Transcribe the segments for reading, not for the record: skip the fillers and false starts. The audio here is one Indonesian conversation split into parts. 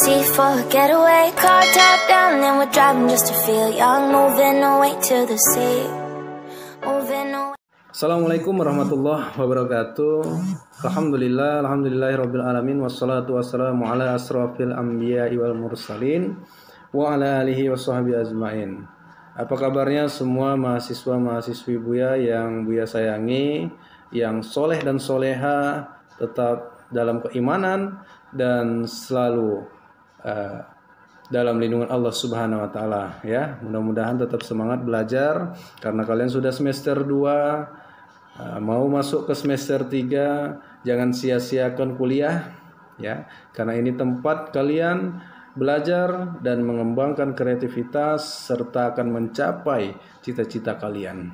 sea for a getaway. Car top down and we're driving just to feel young. Moving away to the sea. Moving away. Assalamualaikum warahmatullahi wabarakatuh. Alhamdulillahirabbil alamin wassalatu wassalamu ala asrofil anbiya'i wal mursalin wa ala alihi washabbihi ajmain. Apa kabarnya semua mahasiswa-mahasiswi Buya yang Buya sayangi, yang soleh dan soleha, tetap dalam keimanan dan selalu dalam lindungan Allah Subhanahu wa taala ya. Mudah-mudahan tetap semangat belajar karena kalian sudah semester 2, mau masuk ke semester 3, jangan sia-siakan kuliah ya. Karena ini tempat kalian belajar dan mengembangkan kreativitas serta akan mencapai cita-cita kalian.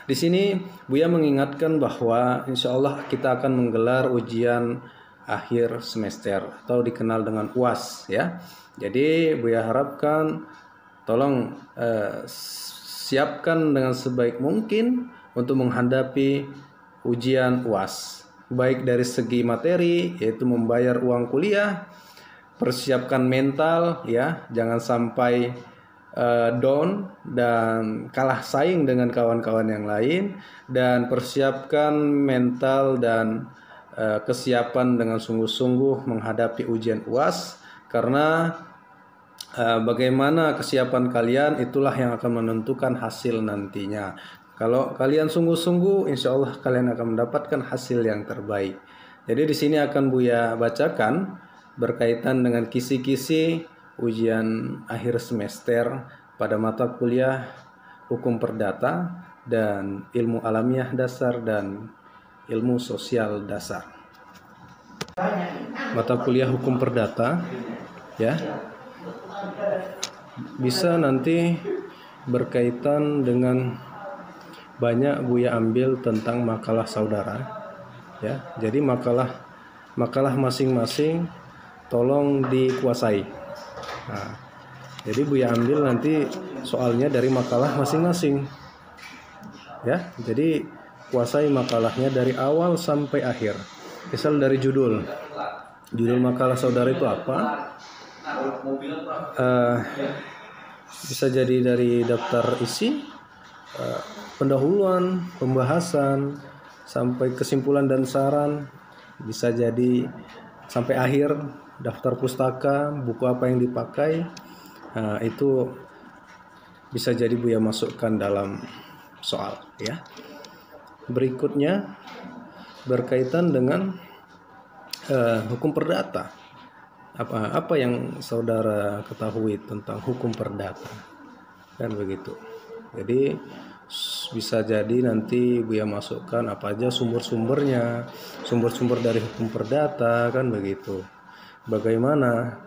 Di sini Buya mengingatkan bahwa insya Allah kita akan menggelar ujian akhir semester atau dikenal dengan UAS ya. Jadi Buya harapkan tolong siapkan dengan sebaik mungkin untuk menghadapi ujian UAS, baik dari segi materi yaitu membayar uang kuliah, persiapkan mental ya, jangan sampai down dan kalah saing dengan kawan-kawan yang lain, dan persiapkan mental dan kesiapan dengan sungguh-sungguh menghadapi ujian UAS, karena bagaimana kesiapan kalian itulah yang akan menentukan hasil nantinya. Kalau kalian sungguh-sungguh, insya Allah kalian akan mendapatkan hasil yang terbaik. Jadi di sini akan Buya bacakan berkaitan dengan kisi-kisi ujian akhir semester pada mata kuliah Hukum Perdata dan Ilmu Alamiah Dasar dan Ilmu Sosial Dasar. Mata kuliah Hukum Perdata ya, bisa nanti berkaitan dengan banyak Buya ambil tentang makalah saudara ya. Jadi makalah masing-masing tolong dikuasai. Nah, jadi Buya ambil nanti soalnya dari makalah masing-masing ya. Jadi kuasai makalahnya dari awal sampai akhir. Misal dari judul makalah saudara itu apa, bisa jadi dari daftar isi, pendahuluan, pembahasan, sampai kesimpulan dan saran, bisa jadi sampai akhir daftar pustaka, buku apa yang dipakai. Nah, itu bisa jadi Buya masukkan dalam soal ya. Berikutnya berkaitan dengan hukum perdata. Apa yang saudara ketahui tentang hukum perdata dan begitu. Jadi bisa jadi nanti Buya masukkan apa aja sumber-sumbernya, sumber dari hukum perdata kan begitu. Bagaimana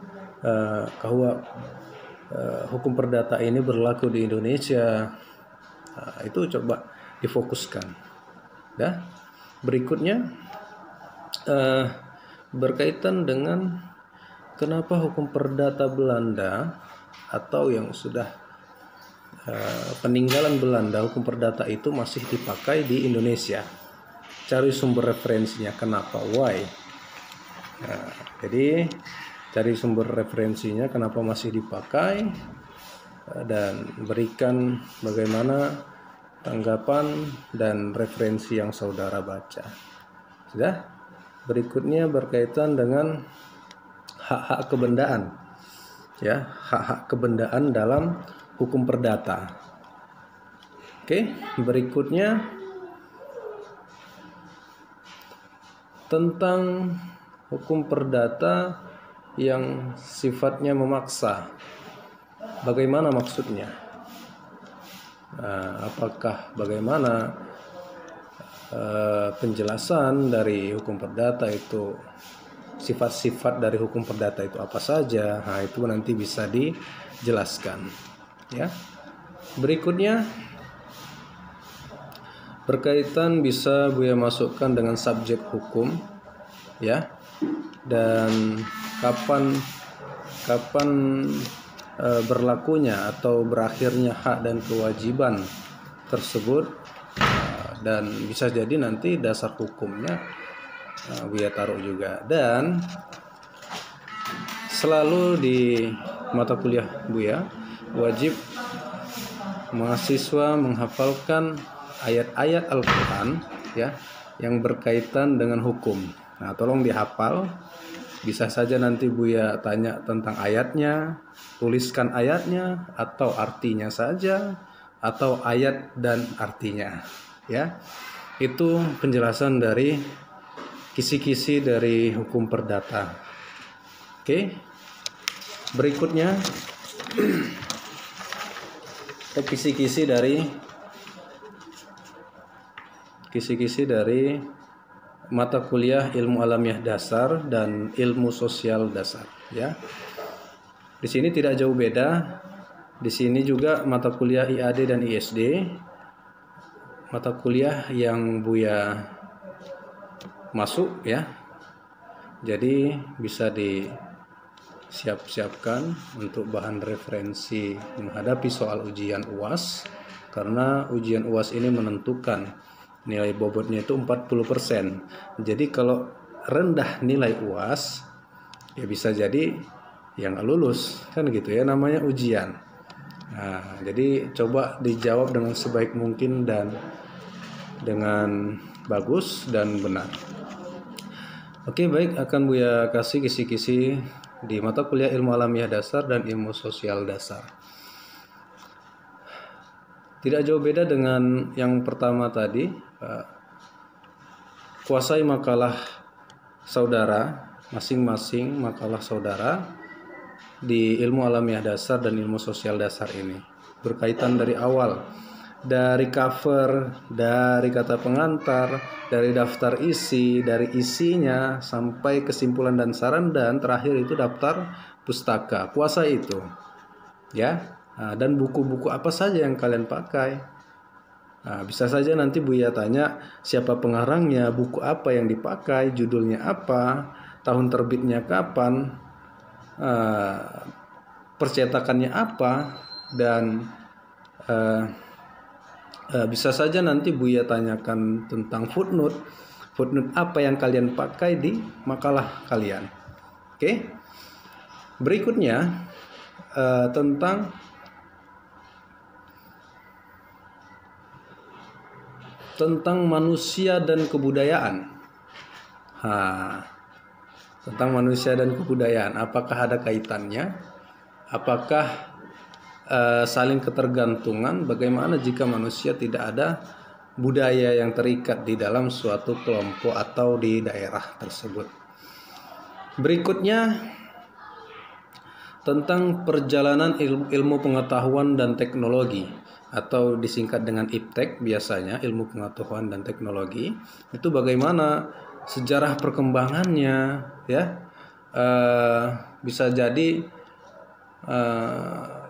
hukum perdata ini berlaku di Indonesia, itu coba difokuskan ya. Berikutnya berkaitan dengan kenapa hukum perdata Belanda atau yang sudah peninggalan Belanda, hukum perdata itu masih dipakai di Indonesia. Cari sumber referensinya, kenapa, why. Nah, jadi cari sumber referensinya kenapa masih dipakai, dan berikan bagaimana tanggapan dan referensi yang saudara baca. Sudah? Berikutnya berkaitan dengan hak-hak kebendaan ya, hak-hak kebendaan dalam hukum perdata. Oke, berikutnya tentang hukum perdata yang sifatnya memaksa. Bagaimana maksudnya? Apakah bagaimana penjelasan dari hukum perdata itu, sifat-sifat dari hukum perdata itu apa saja? Nah, itu nanti bisa dijelaskan ya. Berikutnya berkaitan bisa Buya masukkan dengan subjek hukum ya, dan kapan berlakunya atau berakhirnya hak dan kewajiban tersebut, dan bisa jadi nanti dasar hukumnya Buya taruh juga. Dan selalu di mata kuliah Buya wajib mahasiswa menghafalkan ayat-ayat Al-Quran ya yang berkaitan dengan hukum. Nah, tolong dihafal. Bisa saja nanti Buya tanya tentang ayatnya, tuliskan ayatnya atau artinya saja, atau ayat dan artinya ya. Itu penjelasan dari kisi-kisi dari hukum perdata. Oke. Berikutnya kisi-kisi dari mata kuliah ilmu alamiah dasar dan ilmu sosial dasar ya. Di sini tidak jauh beda. Di sini juga mata kuliah IAD dan ISD, mata kuliah yang Buya masuk ya. Jadi bisa disiap-siapkan untuk bahan referensi menghadapi soal ujian UAS, karena ujian UAS ini menentukan nilai bobotnya itu 40%. Jadi kalau rendah nilai UAS ya bisa jadi yang nggak lulus kan gitu ya, namanya ujian. Nah, jadi coba dijawab dengan sebaik mungkin dan dengan bagus dan benar. Oke, baik, akan Buya kasih kisi-kisi di mata kuliah ilmu alamiah dasar dan ilmu sosial dasar. Tidak jauh beda dengan yang pertama tadi. Kuasai makalah saudara, masing-masing makalah saudara di ilmu alamiah dasar dan ilmu sosial dasar ini berkaitan dari awal, dari cover, dari kata pengantar, dari daftar isi, dari isinya sampai kesimpulan dan saran, dan terakhir itu daftar pustaka. Kuasai itu ya. Nah, dan buku-buku apa saja yang kalian pakai. Nah, bisa saja nanti Buya tanya siapa pengarangnya, buku apa yang dipakai, judulnya apa, tahun terbitnya kapan, percetakannya apa, dan bisa saja nanti Buya tanyakan tentang footnote apa yang kalian pakai di makalah kalian. Oke. Berikutnya tentang manusia dan kebudayaan. Tentang manusia dan kebudayaan, apakah ada kaitannya? Apakah saling ketergantungan? Bagaimana jika manusia tidak ada budaya yang terikat di dalam suatu kelompok atau di daerah tersebut? Berikutnya tentang perjalanan ilmu pengetahuan dan teknologi, atau disingkat dengan IPTEK biasanya, ilmu pengetahuan dan teknologi. Itu bagaimana sejarah perkembangannya ya. Bisa jadi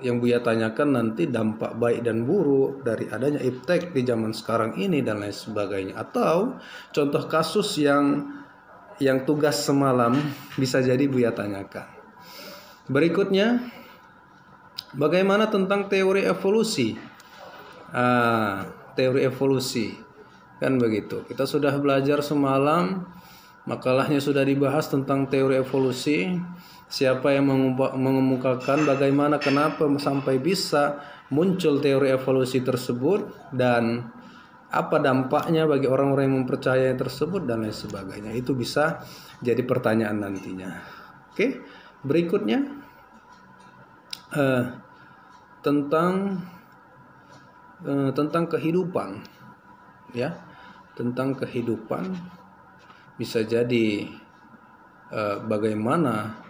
yang Buya tanyakan nanti dampak baik dan buruk dari adanya IPTEK di zaman sekarang ini dan lain sebagainya, atau contoh kasus yang tugas semalam bisa jadi Buya tanyakan. Berikutnya bagaimana tentang teori evolusi. Teori evolusi kan begitu. Kita sudah belajar semalam, makalahnya sudah dibahas tentang teori evolusi. Siapa yang mengemukakan, bagaimana, kenapa sampai bisa muncul teori evolusi tersebut, dan apa dampaknya bagi orang-orang yang mempercayai tersebut dan lain sebagainya. Itu bisa jadi pertanyaan nantinya. Oke, berikutnya tentang kehidupan ya, tentang kehidupan. Bisa jadi bagaimana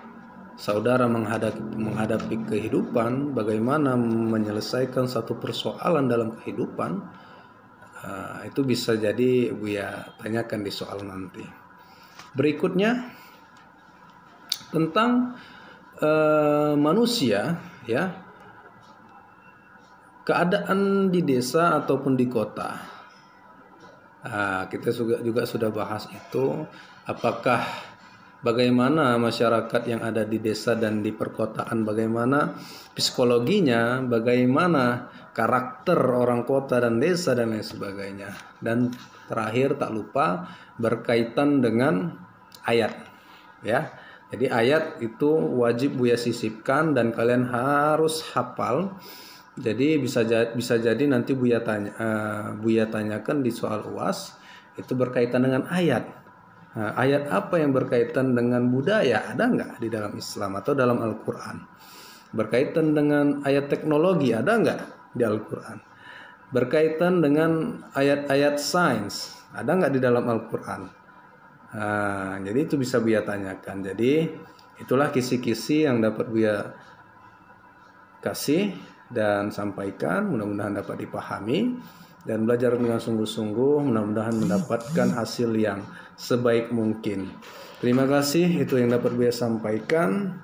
saudara menghadapi kehidupan, bagaimana menyelesaikan satu persoalan dalam kehidupan. Itu bisa jadi Buya tanyakan di soal nanti. Berikutnya tentang manusia ya, keadaan di desa ataupun di kota. Kita juga sudah bahas itu. Apakah bagaimana masyarakat yang ada di desa dan di perkotaan, bagaimana psikologinya, bagaimana karakter orang kota dan desa dan lain sebagainya. Dan terakhir tak lupa berkaitan dengan ayat ya. Jadi ayat itu wajib Buya sisipkan dan kalian harus hafal. Jadi bisa jadi nanti Buya tanyakan di soal UAS itu berkaitan dengan ayat. Nah, ayat apa yang berkaitan dengan budaya, ada nggak di dalam Islam atau dalam Al-Quran? Berkaitan dengan ayat teknologi, ada nggak di Al-Quran? Berkaitan dengan ayat-ayat sains, ada nggak di dalam Al-Quran? Nah, jadi itu bisa Buya tanyakan. Jadi itulah kisi-kisi yang dapat Buya kasih dan sampaikan. Mudah-mudahan dapat dipahami dan belajar dengan sungguh-sungguh. Mudah-mudahan mendapatkan hasil yang sebaik mungkin. Terima kasih, itu yang dapat Buya sampaikan.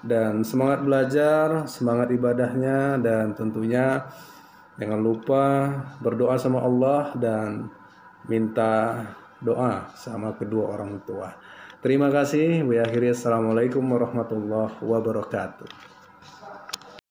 Dan semangat belajar, semangat ibadahnya, dan tentunya jangan lupa berdoa sama Allah dan minta doa sama kedua orang tua. Terima kasih. Buya akhiri. Assalamualaikum warahmatullahi wabarakatuh.